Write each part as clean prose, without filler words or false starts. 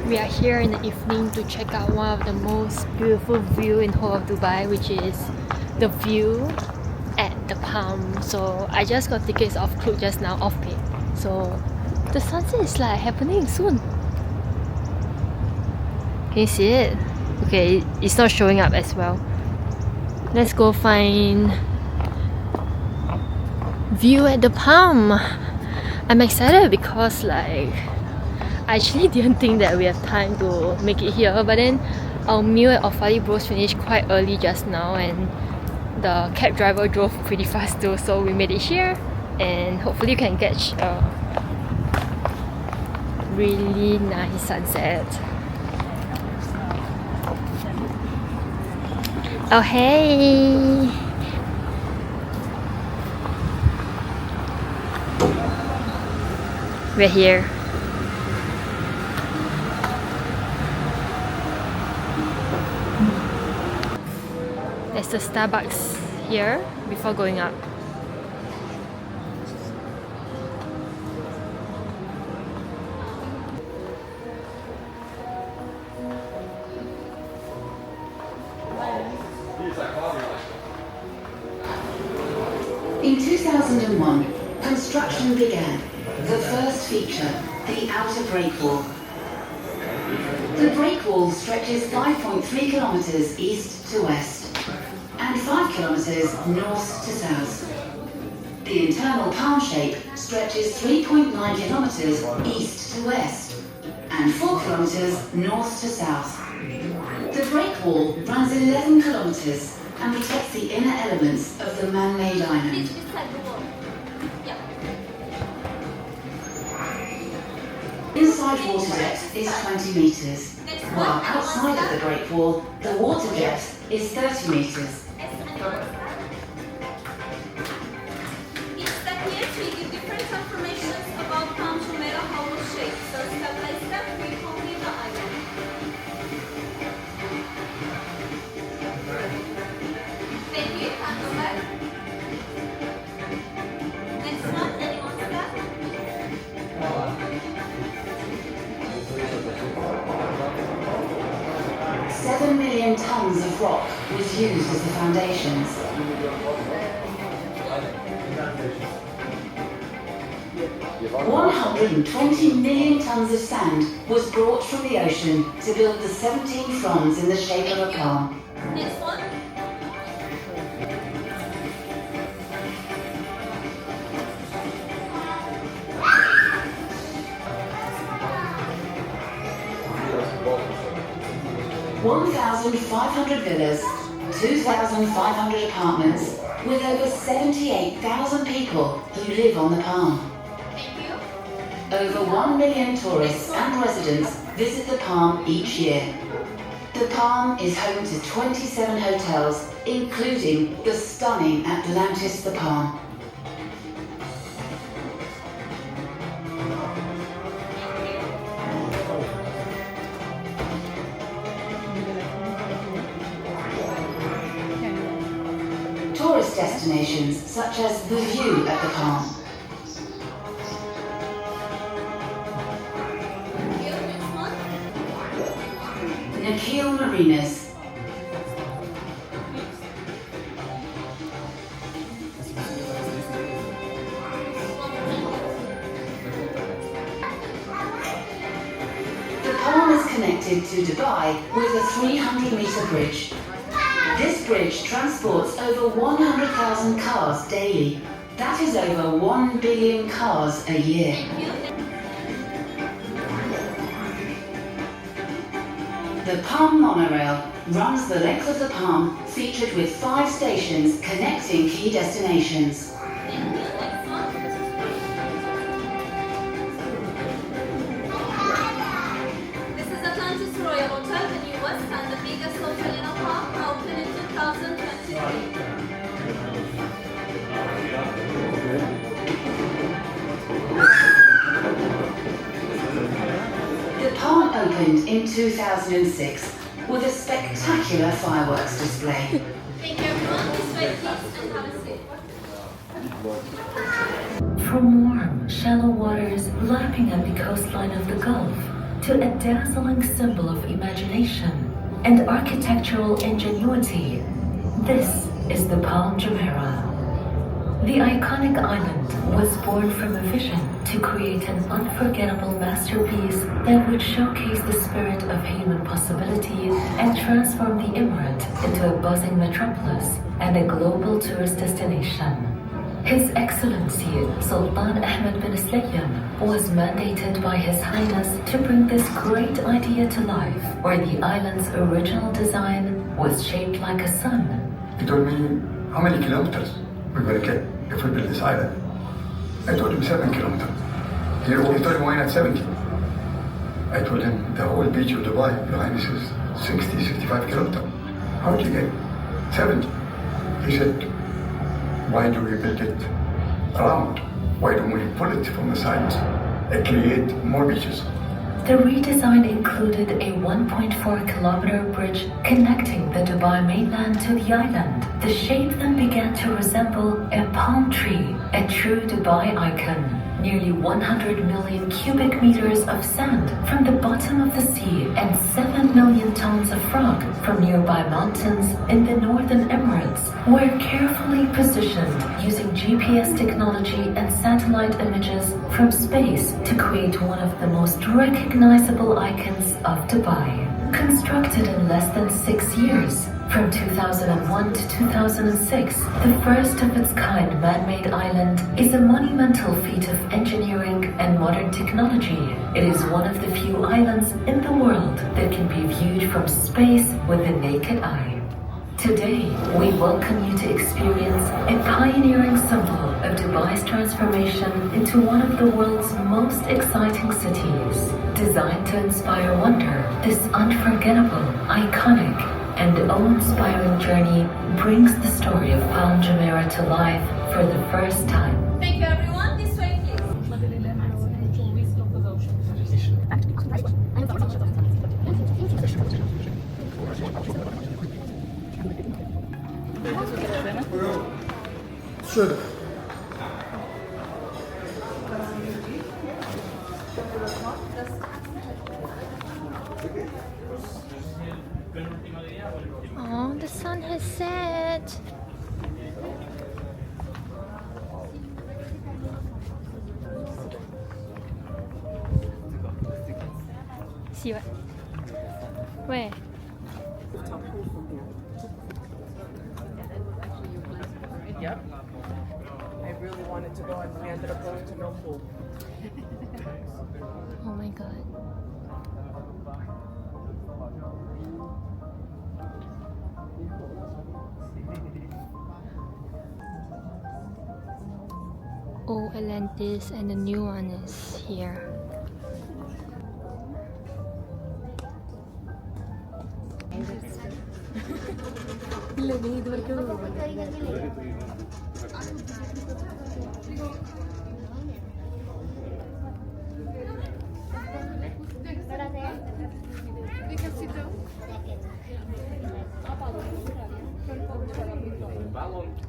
We are here in the evening to check out one of the most beautiful view in whole of Dubai, which is the view at the Palm. So I just got tickets off Klook just now, off pay. So the sunset is like happening soon. Can you see it? Okay, it's not showing up as well. Let's go find view at the Palm. I'm excited because like I actually didn't think that we have time to make it here, but then our meal at Ofali Bros finished quite early just now and the cab driver drove pretty fast too, so we made it here and hopefully you can catch a really nice sunset. Oh hey! We're here. There's the Starbucks here before going up. In 2001, construction began. The first feature, the outer break wall. The break wall stretches 5.3 kilometers east to west and 5 kilometers north to south. The internal palm shape stretches 3.9 kilometers east to west and 4 kilometers north to south. The break wall runs 11 kilometers and protects the inner elements of the man-made island. Inside water depth is 20 metres, while outside of the break wall, the water depth is 30 metres. Each step here we give different information about Palm Jumeirah, how it's shaped. So step by step we complete the island. Thank you, hand over. Next one, anyone step? 7 million tons of rock was used as the foundations. 120 million tons of sand was brought from the ocean to build the 17 fronds in the shape of a palm. Next one. $1,500 villas, 2,500 apartments, with over 78,000 people who live on the Palm. Thank you. Over 1 million tourists and residents visit the Palm each year. The Palm is home to 27 hotels, including the stunning Atlantis The Palm. Tourist destinations such as the view at the Palm. Nakheel Marinas. The Palm is connected to Dubai with a 300-meter bridge. This bridge transports over 100,000 cars daily. That is over 1 billion cars a year. The Palm monorail runs the length of the Palm, featured with 5 stations connecting key destinations. This is Atlantis The Royal Hotel, the newest and the biggest hotel in Palm, opened in 2023. The Palm opened in 2006 with a spectacular fireworks display. Thank you everyone. This way please and have a seat. From warm, shallow waters lapping at the coastline of the Gulf to to a dazzling symbol of imagination and architectural ingenuity. This is the Palm Jumeirah. The iconic island was born from a vision to create an unforgettable masterpiece that would showcase the spirit of human possibility and transform the emirate into a buzzing metropolis and a global tourist destination. His Excellency Sultan Ahmed bin Slayyan was mandated by His Highness to bring this great idea to life, where the island's original design was shaped like a sun. He told me how many kilometers we're going to get if we build this island. I told him 7 kilometers. He told me why not 70? I told him the whole beach of Dubai, Your Highness, is 60, 65 kilometers. How did you get 70? He said, why do we build it around? Why don't we pull it from the sides and create more beaches? The redesign included a 1.4-kilometer bridge connecting the Dubai mainland to the island. The shape then began to resemble a palm tree, a true Dubai icon. Nearly 100 million cubic meters of sand from the bottom of the sea and 7 million tons of rock from nearby mountains in the northern Emirates were carefully positioned using GPS technology and satellite images from space to create one of the most recognizable icons of Dubai. Constructed in less than 6 years, from 2001 to 2006, the first of its kind man-made island is a monumental feat of engineering and modern technology. It is one of the few islands in the world that can be viewed from space with the naked eye. Today, we welcome you to experience a pioneering symbol of Dubai's transformation into one of the world's most exciting cities. Designed to inspire wonder, this unforgettable, iconic, and awe-inspiring journey brings the story of Palm Jumeirah to life for the first time. Thank you, everyone. This way, please. Sure. Oh, the sun has set. See what? Where? Yep. I really wanted to go and we ended up going to no pool. Oh my god. Old Atlantis and the new one is here.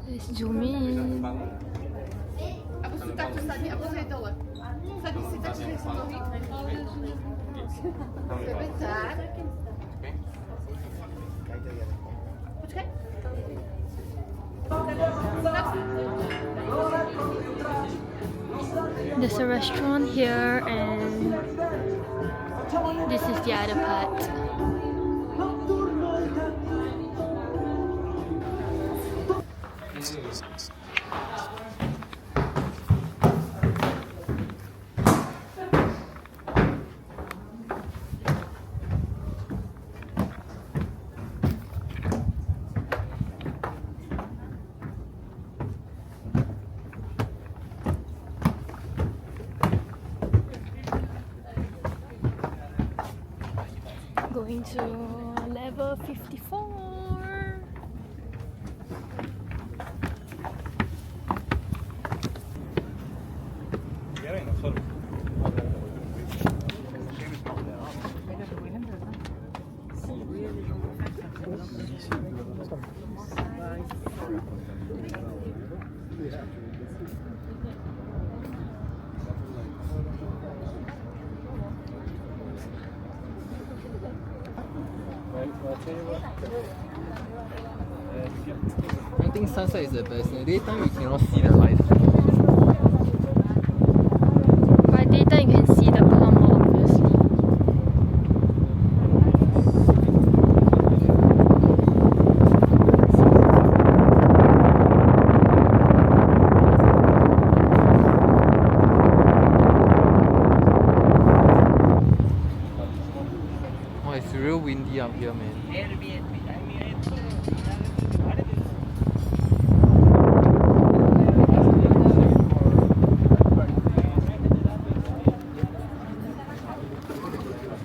Let's zoom in. There's a restaurant here and this is the other part. Going to level 54. I think sunset is the best. In the daytime, you cannot see the lights. By daytime, you can see the palm more obviously. Oh, it's real windy up here, man.